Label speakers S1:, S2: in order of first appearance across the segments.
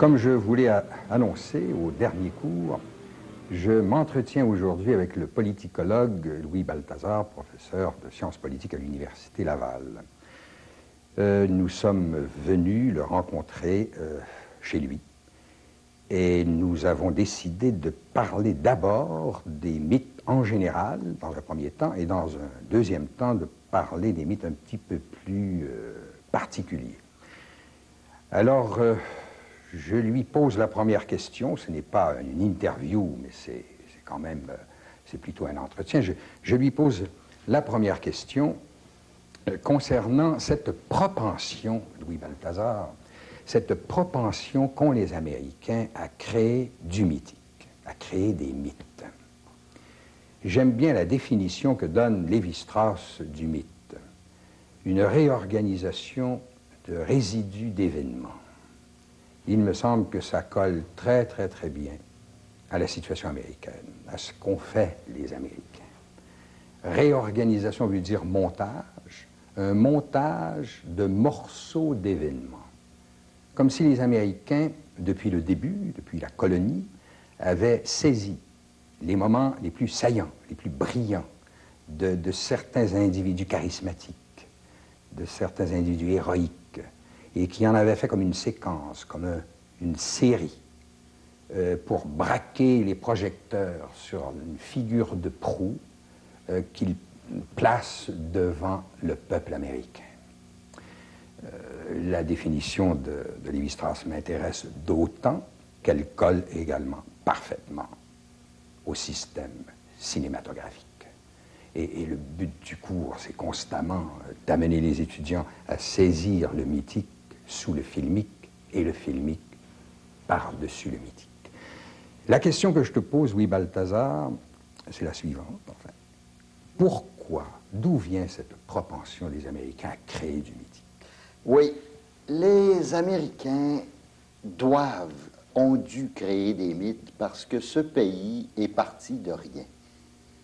S1: Comme je vous l'ai annoncé au dernier cours, je m'entretiens aujourd'hui avec le politicologue Louis Balthazar, professeur de sciences politiques à l'Université Laval. Nous sommes venus le rencontrer chez lui et nous avons décidé de parler d'abord des mythes en général, dans un premier temps, et dans un deuxième temps de parler des mythes un petit peu plus particuliers. Alors, je lui pose la première question, ce n'est pas une interview, mais c'est quand même, c'est plutôt un entretien. Je lui pose la première question concernant cette propension, Louis Balthazar, cette propension qu'ont les Américains à créer du mythique, à créer des mythes. J'aime bien la définition que donne Lévi-Strauss du mythe, une réorganisation de résidus d'événements. Il me semble que ça colle très bien à la situation américaine, à ce qu'ont fait les Américains. Réorganisation veut dire montage, un montage de morceaux d'événements. Comme si les Américains, depuis le début, depuis la colonie, avaient saisi les moments les plus saillants, les plus brillants de certains individus charismatiques, de certains individus héroïques, et qui en avaient fait comme une séquence, comme une série, pour braquer les projecteurs sur une figure de proue qu'ils placent devant le peuple américain. La définition de Lévi-Strauss m'intéresse d'autant qu'elle colle également parfaitement au système cinématographique. Et le but du cours, c'est constamment d'amener les étudiants à saisir le mythique sous le filmique et le filmique par-dessus le mythique. La question que je te pose, Louis Balthazar, c'est la suivante, enfin. Pourquoi, d'où vient cette propension des Américains à créer du mythique?
S2: Oui, les Américains ont dû créer des mythes parce que ce pays est parti de rien.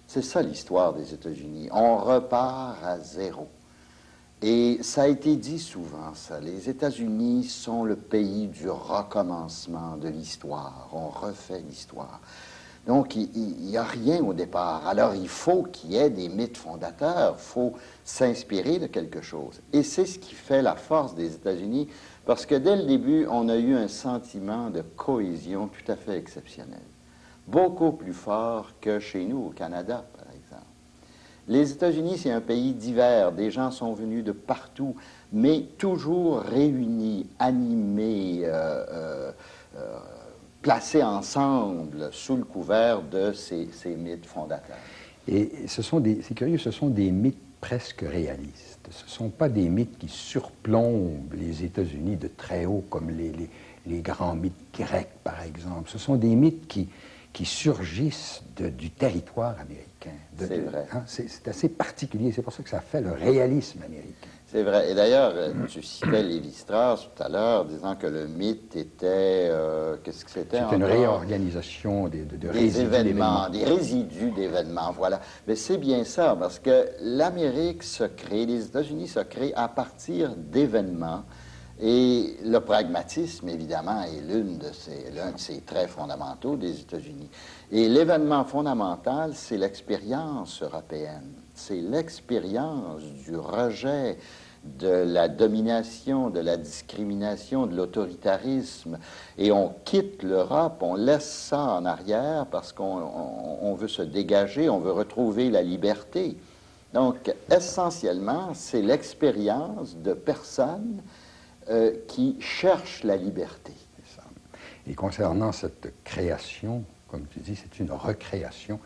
S2: C'est ça l'histoire des États-Unis. On repart à zéro. Et ça a été dit souvent, ça. Les États-Unis sont le pays du recommencement de l'histoire. On refait l'histoire. Donc, il n'y a rien au départ. Alors, il faut qu'il y ait des mythes fondateurs. Il faut s'inspirer de quelque chose. Et c'est ce qui fait la force des États-Unis, parce que dès le début, on a eu un sentiment de cohésion tout à fait exceptionnel. Beaucoup plus fort que chez nous, au Canada, par exemple. Les États-Unis, c'est un pays divers. Des gens sont venus de partout, mais toujours réunis, animés, placés ensemble sous le couvert de ces mythes fondateurs.
S1: Et c'est curieux, ce sont des mythes presque réalistes. Ce ne sont pas des mythes qui surplombent les États-Unis de très haut, comme les grands mythes grecs, par exemple. Ce sont des mythes qui surgissent du territoire américain.
S2: C'est vrai.
S1: Hein, c'est assez particulier, c'est pour ça que ça fait le réalisme américain.
S2: C'est vrai. Et d'ailleurs, tu citais Lévi-Strauss tout à l'heure, disant que le mythe était... qu'est-ce que c'était?
S1: C'est une réorganisation des
S2: événements, des résidus d'événements, voilà. Mais c'est bien ça, parce que l'Amérique se crée, les États-Unis se créent à partir d'événements. Et le pragmatisme, évidemment, est l'un de ces traits fondamentaux des États-Unis. Et l'événement fondamental, c'est l'expérience européenne. C'est l'expérience du rejet de la domination, de la discrimination, de l'autoritarisme. Et on quitte l'Europe, on laisse ça en arrière parce qu'on veut se dégager, on veut retrouver la liberté. Donc, essentiellement, c'est l'expérience de personnes qui cherchent la liberté.
S1: C'est ça. Et concernant cette création, comme tu dis, c'est une recréation.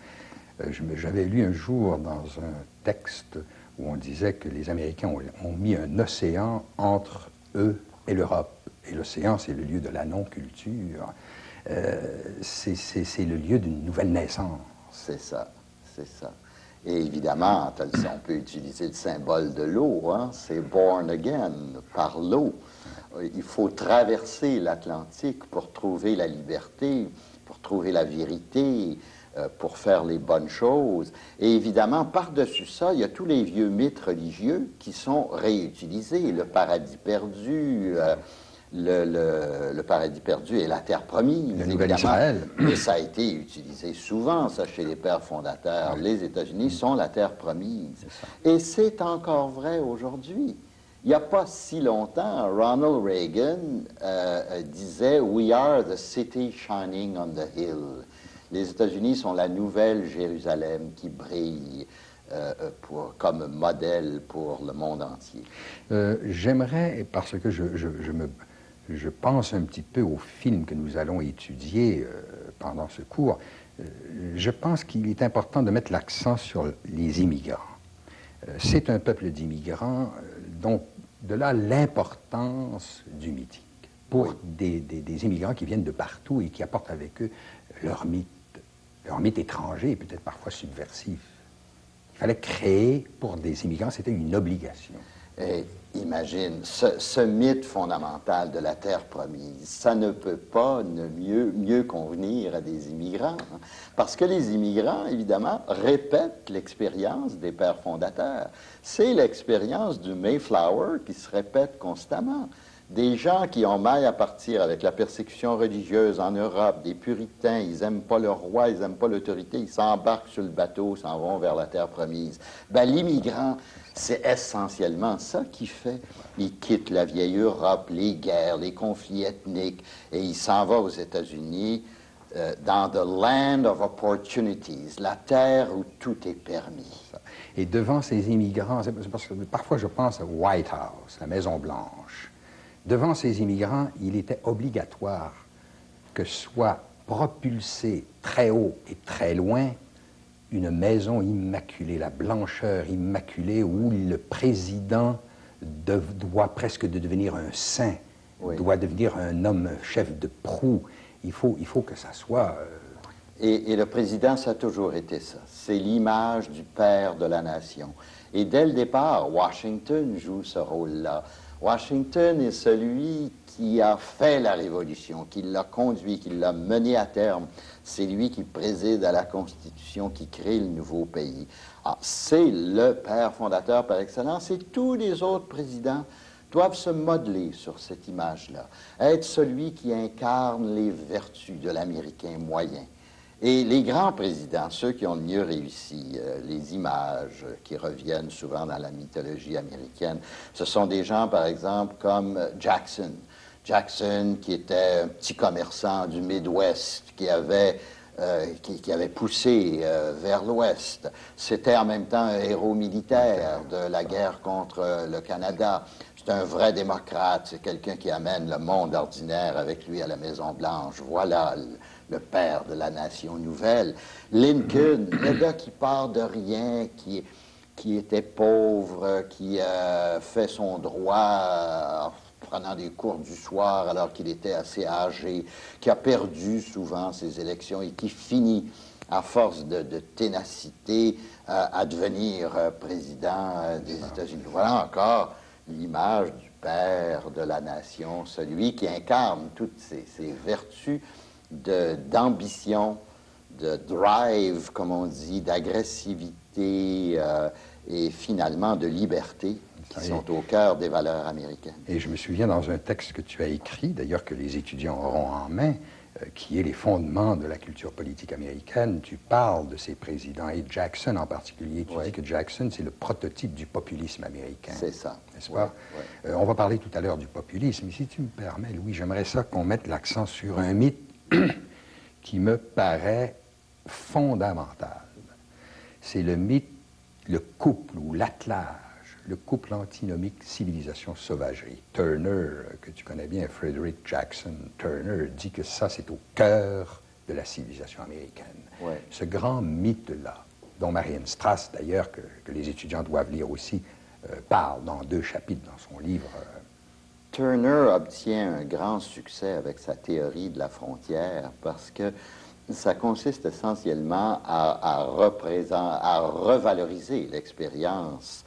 S1: J'avais lu un jour dans un texte où on disait que les Américains ont mis un océan entre eux et l'Europe. Et l'océan, c'est le lieu de la non-culture. C'est le lieu d'une nouvelle naissance.
S2: C'est ça, c'est ça. Et évidemment, on peut utiliser le symbole de l'eau, hein? C'est born again, par l'eau. Il faut traverser l'Atlantique pour trouver la liberté, pour trouver la vérité, pour faire les bonnes choses. Et évidemment, par-dessus ça, il y a tous les vieux mythes religieux qui sont réutilisés. Le paradis perdu, le paradis perdu et la terre promise.
S1: Le nouvel Israël.
S2: Et ça a été utilisé souvent, ça, chez les pères fondateurs.
S1: Oui.
S2: Les États-Unis sont la terre promise. Et c'est encore vrai aujourd'hui. Il n'y a pas si longtemps, Ronald Reagan disait « We are the city shining on the hill ». Les États-Unis sont la nouvelle Jérusalem qui brille comme modèle pour le monde entier.
S1: J'aimerais, parce que je pense un petit peu au film que nous allons étudier pendant ce cours, je pense qu'il est important de mettre l'accent sur les immigrants. C'est un peuple d'immigrants dont de là l'importance du mythique pour des immigrants qui viennent de partout et qui apportent avec eux leur mythe étranger et peut-être parfois subversif. Il fallait créer pour des immigrants, c'était une obligation.
S2: Et imagine, ce mythe fondamental de la terre promise, ça ne peut pas mieux convenir à des immigrants, hein, parce que les immigrants, évidemment, répètent l'expérience des pères fondateurs. C'est l'expérience du Mayflower qui se répète constamment. Des gens qui ont maille à partir avec la persécution religieuse en Europe, des puritains, ils n'aiment pas le roi, ils n'aiment pas l'autorité, ils s'embarquent sur le bateau, s'en vont vers la terre promise. Ben, l'immigrant, c'est essentiellement ça qu'il fait. Il quitte la vieille Europe, les guerres, les conflits ethniques, et il s'en va aux États-Unis dans the land of opportunities, la terre où tout est permis.
S1: Et devant ces immigrants, c'est parce que parfois je pense à White House, la Maison-Blanche. Devant ces immigrants, il était obligatoire que soit propulsée très haut et très loin une maison immaculée, la blancheur immaculée, où le président doit presque devenir un saint, doit devenir un homme chef de proue. Il faut que ça soit...
S2: Et le président, ça a toujours été ça. C'est l'image du père de la nation. Et dès le départ, Washington joue ce rôle-là. Washington est celui qui a fait la révolution, qui l'a conduit, qui l'a mené à terme. C'est lui qui préside à la Constitution, qui crée le nouveau pays. C'est le père fondateur par excellence, et tous les autres présidents doivent se modeler sur cette image-là, être celui qui incarne les vertus de l'Américain moyen. Et les grands présidents, ceux qui ont le mieux réussi, les images qui reviennent souvent dans la mythologie américaine, ce sont des gens, par exemple, comme Jackson. Jackson, qui était un petit commerçant du Midwest, qui avait poussé vers l'Ouest. C'était en même temps un héros militaire de la guerre contre le Canada. C'est un vrai démocrate, c'est quelqu'un qui amène le monde ordinaire avec lui à la Maison-Blanche. Voilà le père de la nation nouvelle. Lincoln, le gars qui part de rien, qui était pauvre, qui fait son droit en prenant des cours du soir alors qu'il était assez âgé, qui a perdu souvent ses élections et qui finit, à force de ténacité, à devenir président des États-Unis. Voilà encore l'image du père de la nation, celui qui incarne toutes ces vertus d'ambition, de drive, comme on dit, d'agressivité et finalement de liberté, qui sont au cœur des valeurs américaines.
S1: Et je me souviens dans un texte que tu as écrit, d'ailleurs que les étudiants auront en main, qui est les fondements de la culture politique américaine, tu parles de ces présidents, et Jackson en particulier. Tu dis que Jackson, c'est le prototype du populisme américain.
S2: C'est ça.
S1: N'est-ce pas? On va parler tout à l'heure du populisme, mais si tu me permets, Louis, j'aimerais ça qu'on mette l'accent sur un mythe qui me paraît fondamental. C'est le mythe, le couple ou l'attelage, le couple antinomique civilisation-sauvagerie. Turner, que tu connais bien, Frederick Jackson Turner, dit que ça, c'est au cœur de la civilisation américaine. Ce grand mythe-là, dont Marianne Strass, d'ailleurs, que les étudiants doivent lire aussi, parle dans 2 chapitres dans son livre.
S2: Turner obtient un grand succès avec sa théorie de la frontière parce que ça consiste essentiellement à revaloriser l'expérience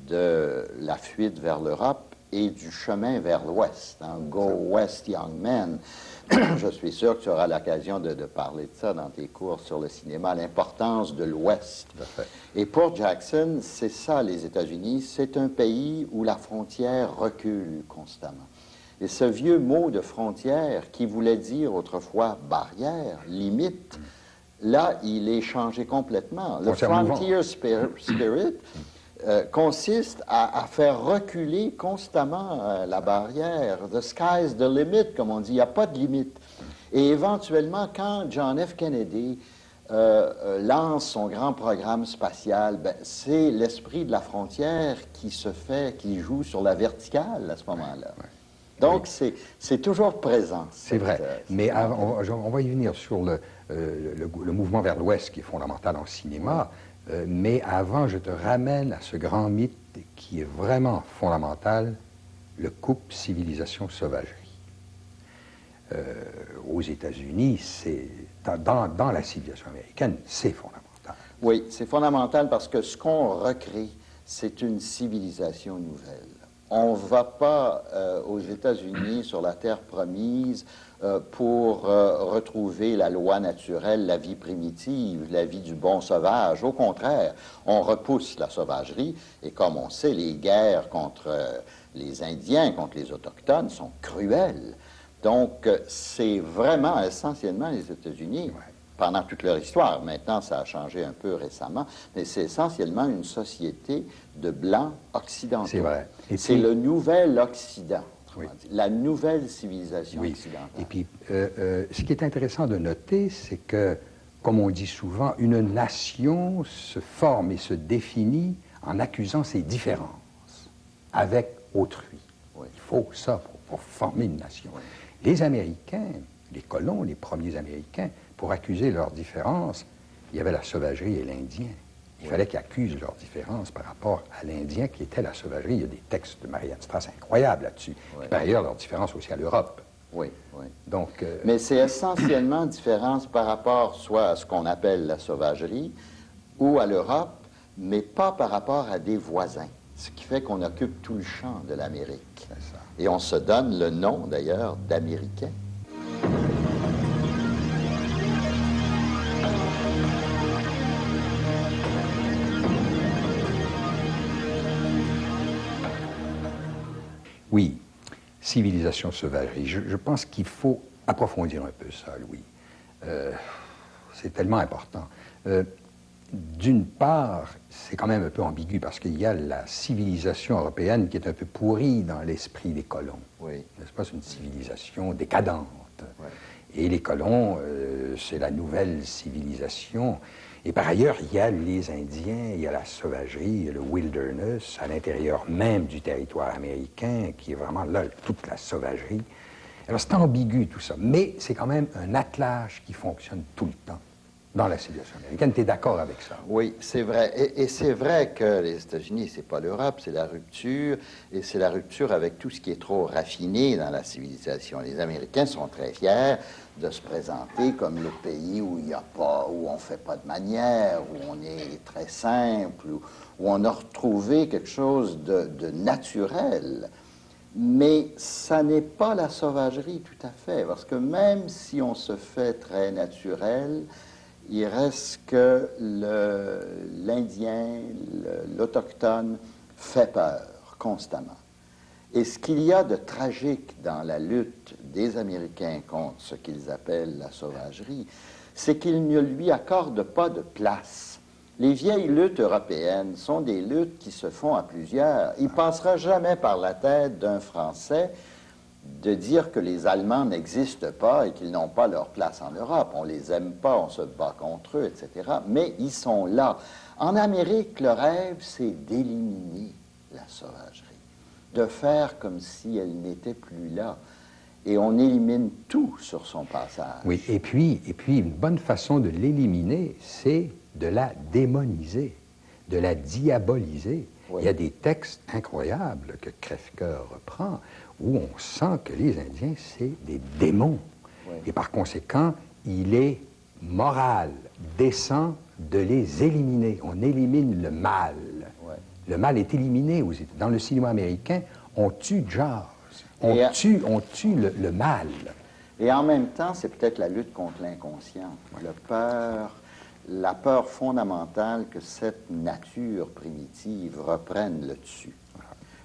S2: de la fuite vers l'Europe et du chemin vers l'Ouest. Hein. Go West, young men. Je suis sûr que tu auras l'occasion de parler de ça dans tes cours sur le cinéma, l'importance de l'Ouest. Et pour Jackson, c'est ça les États-Unis, c'est un pays où la frontière recule constamment. Et ce vieux mot de frontière qui voulait dire autrefois barrière, limite, là, il est changé complètement. Le frontier spirit consiste à faire reculer constamment la barrière. The sky's the limit, comme on dit. Il n'y a pas de limite. Et éventuellement, quand John F. Kennedy lance son grand programme spatial, ben, c'est l'esprit de la frontière qui se fait, qui joue sur la verticale à ce moment-là. Donc, c'est toujours présent.
S1: C'est vrai. Mais on va y venir sur le mouvement vers l'Ouest qui est fondamental en cinéma. Mais avant, je te ramène à ce grand mythe qui est vraiment fondamental, le couple civilisation-sauvagerie. Aux États-Unis, dans la civilisation américaine, c'est fondamental.
S2: Oui, c'est fondamental parce que ce qu'on recrée, c'est une civilisation nouvelle. On ne va pas aux États-Unis, sur la terre promise, pour retrouver la loi naturelle, la vie primitive, la vie du bon sauvage. Au contraire, on repousse la sauvagerie et comme on sait, les guerres contre les Indiens, contre les Autochtones sont cruelles. Donc, c'est vraiment essentiellement les États-Unis, pendant toute leur histoire. Maintenant, ça a changé un peu récemment, mais c'est essentiellement une société de blancs occidentaux.
S1: C'est vrai.
S2: C'est le nouvel Occident, la nouvelle civilisation occidentale.
S1: Et puis, ce qui est intéressant de noter, c'est que, comme on dit souvent, une nation se forme et se définit en accusant ses différences avec autrui. Il faut ça pour former une nation. Les Américains, les colons, les premiers Américains, pour accuser leurs différences, il y avait la sauvagerie et l'Indien. Il fallait qu'ils accusent leurs différences par rapport à l'Indien qui était la sauvagerie. Il y a des textes de Marianne Strass incroyables là-dessus. Par ailleurs, leur différence aussi à l'Europe. Donc,
S2: mais c'est essentiellement différence par rapport soit à ce qu'on appelle la sauvagerie ou à l'Europe, mais pas par rapport à des voisins. Ce qui fait qu'on occupe tout le champ de l'Amérique. Et on se donne le nom, d'ailleurs, d'Américains.
S1: Oui, civilisation sauvagerie. Je pense qu'il faut approfondir un peu ça, Louis. C'est tellement important. D'une part, c'est quand même un peu ambigu parce qu'il y a la civilisation européenne qui est un peu pourrie dans l'esprit des colons. N'est-ce pas? C'est une civilisation décadente. Et les colons, c'est la nouvelle civilisation. Et par ailleurs, il y a les Indiens, il y a la sauvagerie, le wilderness, à l'intérieur même du territoire américain, qui est vraiment là, toute la sauvagerie. Alors c'est ambigu tout ça, mais c'est quand même un attelage qui fonctionne tout le temps dans la civilisation américaine. Tu es d'accord avec ça?
S2: Oui, c'est vrai. Et c'est vrai que les États-Unis, c'est pas l'Europe, c'est la rupture, et c'est la rupture avec tout ce qui est trop raffiné dans la civilisation. Les Américains sont très fiers de se présenter comme le pays où il n'y a pas, où on fait pas de manière, où on est très simple, où on a retrouvé quelque chose de naturel. Mais ça n'est pas la sauvagerie tout à fait, parce que même si on se fait très naturel, il reste que l'Indien, l'Autochtone fait peur constamment. Et ce qu'il y a de tragique dans la lutte des Américains contre ce qu'ils appellent la sauvagerie, c'est qu'ils ne lui accordent pas de place. Les vieilles luttes européennes sont des luttes qui se font à plusieurs. Il ne passera jamais par la tête d'un Français de dire que les Allemands n'existent pas et qu'ils n'ont pas leur place en Europe. On les aime pas, on se bat contre eux, etc. Mais ils sont là. En Amérique, le rêve, c'est d'éliminer la sauvagerie, de faire comme si elle n'était plus là. Et on élimine tout sur son passage.
S1: Oui, et puis une bonne façon de l'éliminer, c'est de la démoniser, de la diaboliser. Il y a des textes incroyables que Crève-Cœur reprend, où on sent que les Indiens, c'est des démons. Et par conséquent, il est moral, décent de les éliminer. On élimine le mal. Le mal est éliminé. Dans le cinéma américain, on tue Jaws. On tue le mal.
S2: Et en même temps, c'est peut-être la lutte contre l'inconscient. La peur fondamentale que cette nature primitive reprenne le dessus.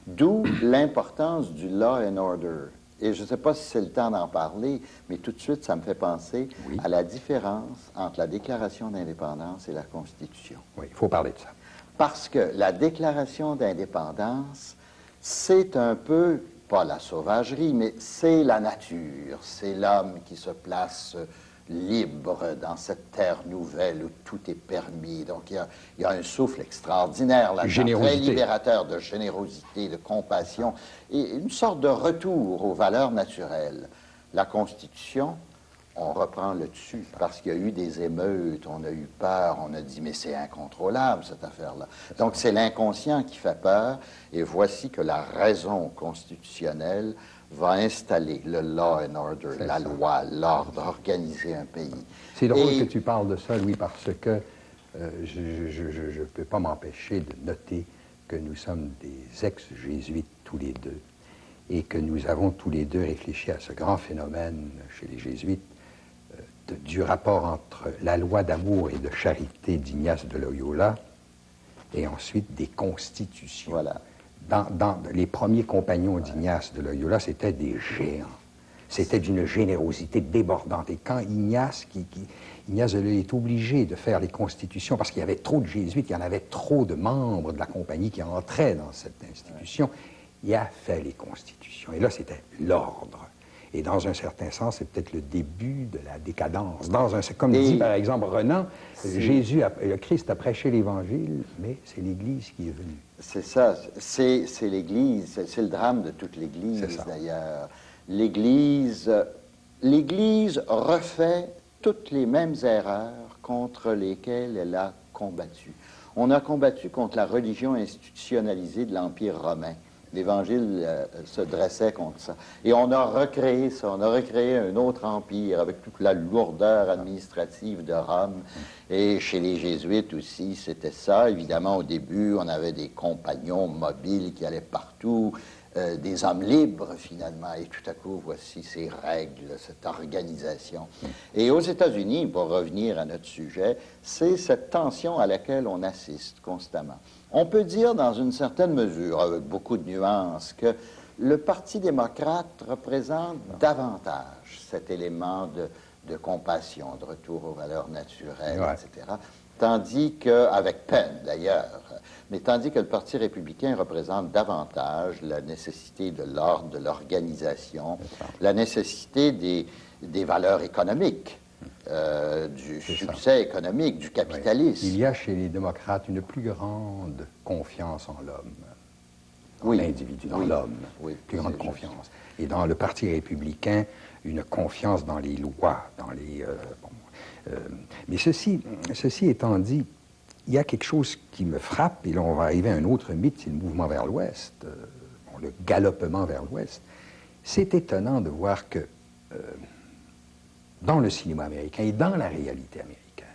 S2: D'où l'importance du law and order Et je ne sais pas si c'est le temps d'en parler, mais tout de suite, ça me fait penser à la différence entre la Déclaration d'indépendance et la Constitution.
S1: Oui, il faut parler de ça.
S2: Parce que la Déclaration d'indépendance, c'est un peu, pas la sauvagerie, mais c'est la nature, c'est l'homme qui se place libre dans cette terre nouvelle où tout est permis. Donc il y a un souffle extraordinaire là-dedans, très libérateur de générosité, de compassion, et une sorte de retour aux valeurs naturelles. La Constitution, on reprend le dessus parce qu'il y a eu des émeutes, on a eu peur, on a dit mais c'est incontrôlable cette affaire-là. Donc c'est l'inconscient qui fait peur, et voici que la raison constitutionnelle va installer le law and order, la loi, l'ordre, organiser un pays.
S1: C'est drôle que tu parles de ça, Louis, parce que je ne peux pas m'empêcher de noter que nous sommes des ex-jésuites tous les deux, et que nous avons tous les deux réfléchi à ce grand phénomène chez les jésuites du rapport entre la loi d'amour et de charité d'Ignace de Loyola et ensuite des constitutions.
S2: Voilà.
S1: Dans les premiers compagnons d'Ignace de Loyola, c'était des géants. C'était d'une générosité débordante. Et quand Ignace de Loyola est obligé de faire les constitutions, parce qu'il y avait trop de jésuites, il y en avait trop de membres de la compagnie qui entraient dans cette institution, il a fait les constitutions. Et là, c'était l'ordre. Et dans un certain sens, c'est peut-être le début de la décadence. Comme dit par exemple Renan, le Christ a prêché l'Évangile, mais c'est l'Église qui est venue.
S2: C'est ça, c'est l'Église, c'est le drame de toute l'Église d'ailleurs. L'Église refait toutes les mêmes erreurs contre lesquelles elle a combattu. On a combattu contre la religion institutionnalisée de l'Empire romain. L'Évangile se dressait contre ça. Et on a recréé ça, on a recréé un autre empire avec toute la lourdeur administrative de Rome. Et chez les Jésuites aussi, c'était ça. Évidemment, au début, on avait des compagnons mobiles qui allaient partout, des hommes libres finalement. Et tout à coup, voici ces règles, cette organisation. Et aux États-Unis, pour revenir à notre sujet, c'est cette tension à laquelle on assiste constamment. On peut dire dans une certaine mesure, avec beaucoup de nuances, que le Parti démocrate représente davantage cet élément de compassion, de retour aux valeurs naturelles, etc. Tandis que, avec peine d'ailleurs, mais tandis que le Parti républicain représente davantage la nécessité de l'ordre, de l'organisation, la nécessité des valeurs économiques. Du succès économique, du capitalisme.
S1: Il y a chez les démocrates une plus grande confiance en l'homme, en l'individu, dans l'homme, plus grande confiance. Et dans le Parti républicain, une confiance dans les lois, dans les... mais ceci étant dit, il y a quelque chose qui me frappe, et là on va arriver à un autre mythe, c'est le mouvement vers l'Ouest, le galopement vers l'Ouest. C'est étonnant de voir que... dans le cinéma américain et dans la réalité américaine,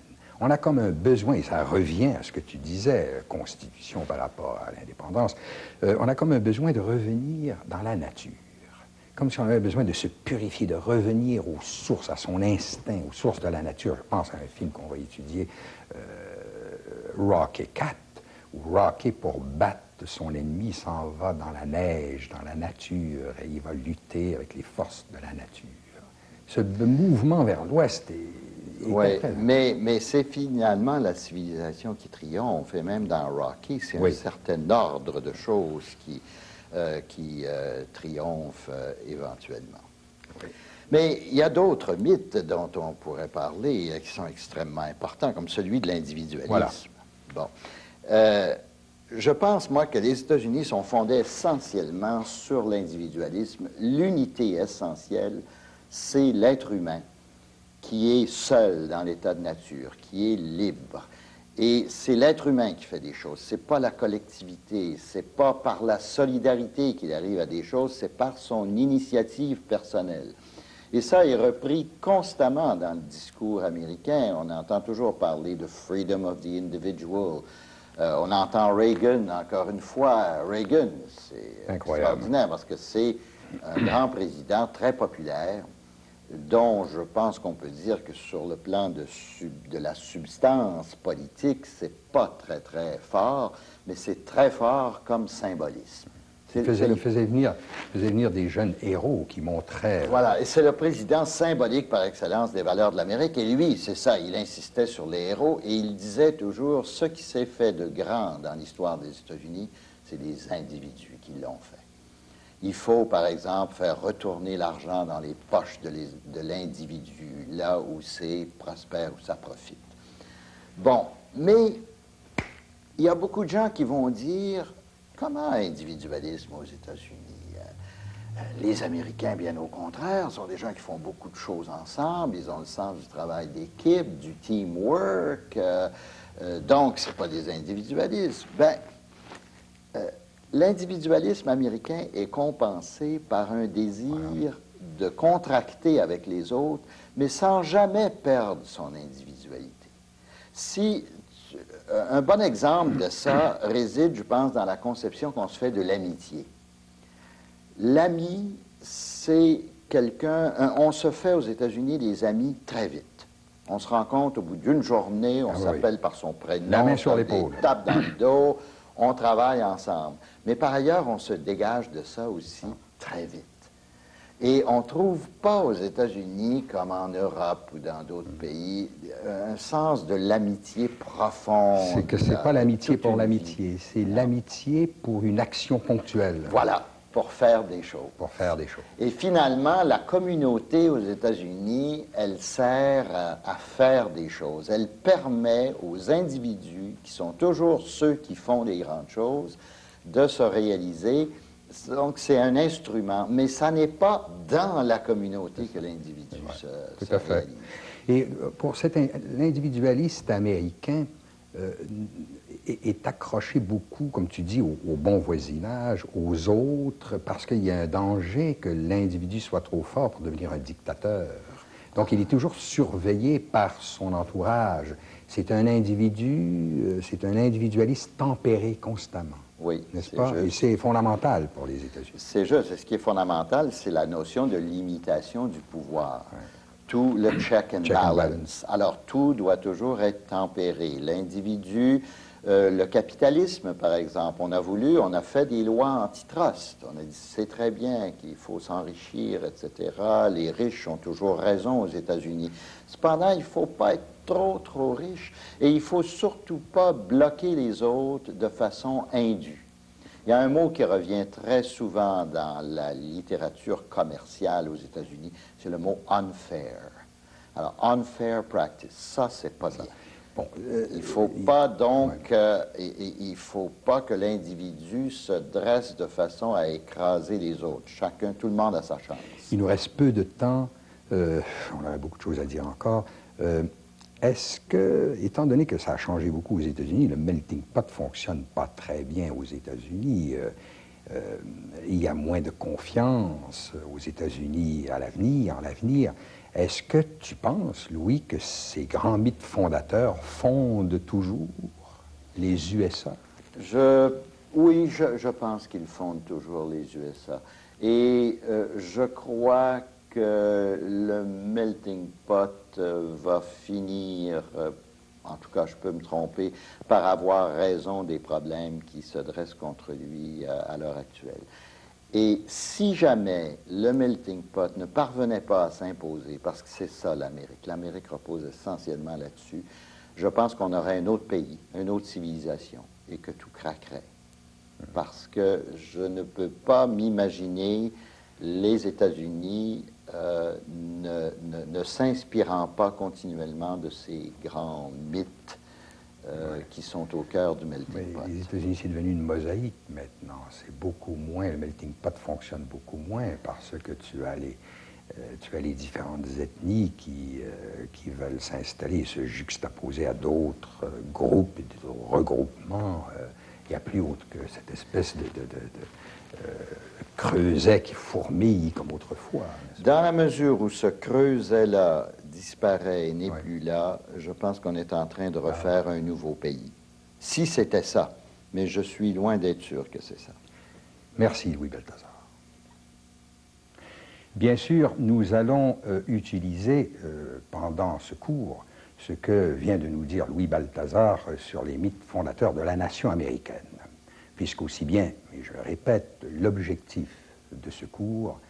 S1: on a comme un besoin, et ça revient à ce que tu disais, Constitution par rapport à l'indépendance, on a comme un besoin de revenir dans la nature, comme si on avait besoin de se purifier, de revenir aux sources, à son instinct, aux sources de la nature. Je pense à un film qu'on va étudier, Rocky IV, où Rocky, pour battre son ennemi, s'en va dans la neige, dans la nature, et il va lutter avec les forces de la nature. Ce mouvement vers l'Ouest est
S2: oui, mais c'est finalement la civilisation qui triomphe, et même dans Rocky, c'est un certain ordre de choses qui triomphe éventuellement. Oui. Mais il y a d'autres mythes dont on pourrait parler qui sont extrêmement importants, comme celui de l'individualisme. Voilà. Bon. Je pense, moi, que les États-Unis sont fondés essentiellement sur l'individualisme. L'unité essentielle, c'est l'être humain qui est seul dans l'état de nature, qui est libre. Et c'est l'être humain qui fait des choses. C'est pas la collectivité, c'est pas par la solidarité qu'il arrive à des choses, c'est par son initiative personnelle. Et ça est repris constamment dans le discours américain. On entend toujours parler de freedom of the individual. On entend Reagan, encore une fois. Reagan, c'est extraordinaire parce que c'est un grand président très populaire, dont je pense qu'on peut dire que sur le plan de la substance politique, c'est pas très, très fort, mais c'est très fort comme symbolisme.
S1: Il faisait venir des jeunes héros qui montraient...
S2: Voilà, et c'est le président symbolique par excellence des valeurs de l'Amérique. Et lui, c'est ça, il insistait sur les héros et il disait toujours, ce qui s'est fait de grand dans l'histoire des États-Unis, c'est les individus qui l'ont fait. Il faut, par exemple, faire retourner l'argent dans les poches de l'individu, là où c'est prospère, où ça profite. Bon, mais il y a beaucoup de gens qui vont dire, comment individualisme aux États-Unis? Les Américains, bien au contraire, sont des gens qui font beaucoup de choses ensemble, ils ont le sens du travail d'équipe, du teamwork, donc ce n'est pas des individualismes. Ben, l'individualisme américain est compensé par un désir de contracter avec les autres, mais sans jamais perdre son individualité. Un bon exemple de ça réside, je pense, dans la conception qu'on se fait de l'amitié. L'ami, c'est quelqu'un... On se fait aux États-Unis des amis très vite. On se rencontre au bout d'une journée, on s'appelle par son prénom,
S1: la main sur l'épaule,
S2: on tape dans le dos, on travaille ensemble. Mais par ailleurs, on se dégage de ça aussi très vite. Et on ne trouve pas aux États-Unis, comme en Europe ou dans d'autres pays, un sens de l'amitié profonde.
S1: C'est que ce n'est pas l'amitié pour l'amitié, c'est l'amitié pour une action ponctuelle.
S2: Voilà, pour faire des choses.
S1: Pour faire des choses.
S2: Et finalement, la communauté aux États-Unis, elle sert à faire des choses. Elle permet aux individus, qui sont toujours ceux qui font les grandes choses, de se réaliser. Donc, c'est un instrument, mais ça n'est pas dans la communauté que l'individu se réalise.
S1: Et pour l'individualiste américain est accroché beaucoup, comme tu dis, au bon voisinage, aux autres, parce qu'il y a un danger que l'individu soit trop fort pour devenir un dictateur. Donc, il est toujours surveillé par son entourage. C'est un individualiste tempéré constamment.
S2: Oui,
S1: n'est-ce pas? Et c'est fondamental pour les États-Unis.
S2: C'est juste. Ce qui est fondamental, c'est la notion de limitation du pouvoir. Ouais. Tout le check and balance. Alors, tout doit toujours être tempéré. L'individu, le capitalisme, par exemple, on a fait des lois antitrust. On a dit, c'est très bien qu'il faut s'enrichir, etc. Les riches ont toujours raison aux États-Unis. Cependant, il ne faut pas être trop riche et il ne faut surtout pas bloquer les autres de façon indue. Il y a un mot qui revient très souvent dans la littérature commerciale aux États-Unis, c'est le mot unfair. Alors, unfair practice, ça, c'est pas bien. Bon, il ne faut pas donc, il faut pas que l'individu se dresse de façon à écraser les autres. Tout le monde a sa chance.
S1: Il nous reste peu de temps, on aurait beaucoup de choses à dire encore. Est-ce que, étant donné que ça a changé beaucoup aux États-Unis, le melting pot ne fonctionne pas très bien aux États-Unis, il y a moins de confiance aux États-Unis en l'avenir, est-ce que tu penses, Louis, que ces grands mythes fondateurs fondent toujours les USA?
S2: Oui, je pense qu'ils fondent toujours les USA. Et je crois que le melting pot va finir, en tout cas je peux me tromper, par avoir raison des problèmes qui se dressent contre lui à l'heure actuelle. Et si jamais le melting pot ne parvenait pas à s'imposer, parce que c'est ça l'Amérique repose essentiellement là-dessus, je pense qu'on aurait un autre pays, une autre civilisation, et que tout craquerait. Parce que je ne peux pas m'imaginer les États-Unis ne s'inspirant pas continuellement de ces grands mythes qui sont au cœur du melting pot.
S1: Les États-Unis, c'est devenu une mosaïque maintenant. C'est beaucoup moins, le melting pot fonctionne beaucoup moins parce que tu as les différentes ethnies qui veulent s'installer et se juxtaposer à d'autres groupes et d'autres regroupements. Il n'y a plus autre que cette espèce de creuset qui fourmille comme autrefois.
S2: Dans la mesure où ce creuset-là disparaît et n'est plus là, je pense qu'on est en train de refaire un nouveau pays. Si c'était ça, mais je suis loin d'être sûr que c'est ça.
S1: Merci, Louis Balthazar. Bien sûr, nous allons utiliser pendant ce cours ce que vient de nous dire Louis Balthazar sur les mythes fondateurs de la nation américaine. puisqu'aussi bien, et je le répète, l'objectif de ce cours,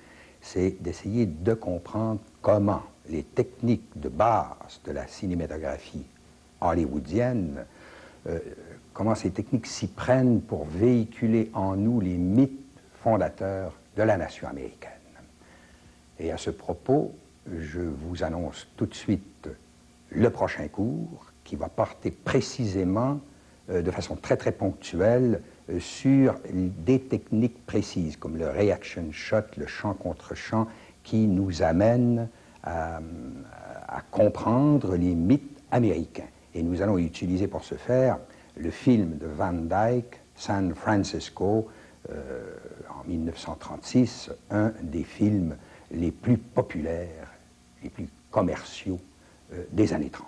S1: c'est d'essayer de comprendre comment les techniques de base de la cinématographie hollywoodienne, comment ces techniques s'y prennent pour véhiculer en nous les mythes fondateurs de la nation américaine. Et à ce propos, je vous annonce tout de suite le prochain cours qui va porter précisément, de façon très très ponctuelle, sur des techniques précises, comme le reaction shot, le champ contre champ, qui nous amènent à comprendre les mythes américains. Et nous allons utiliser pour ce faire le film de Van Dyke, San Francisco, en 1936, un des films les plus populaires, les plus commerciaux des années 30.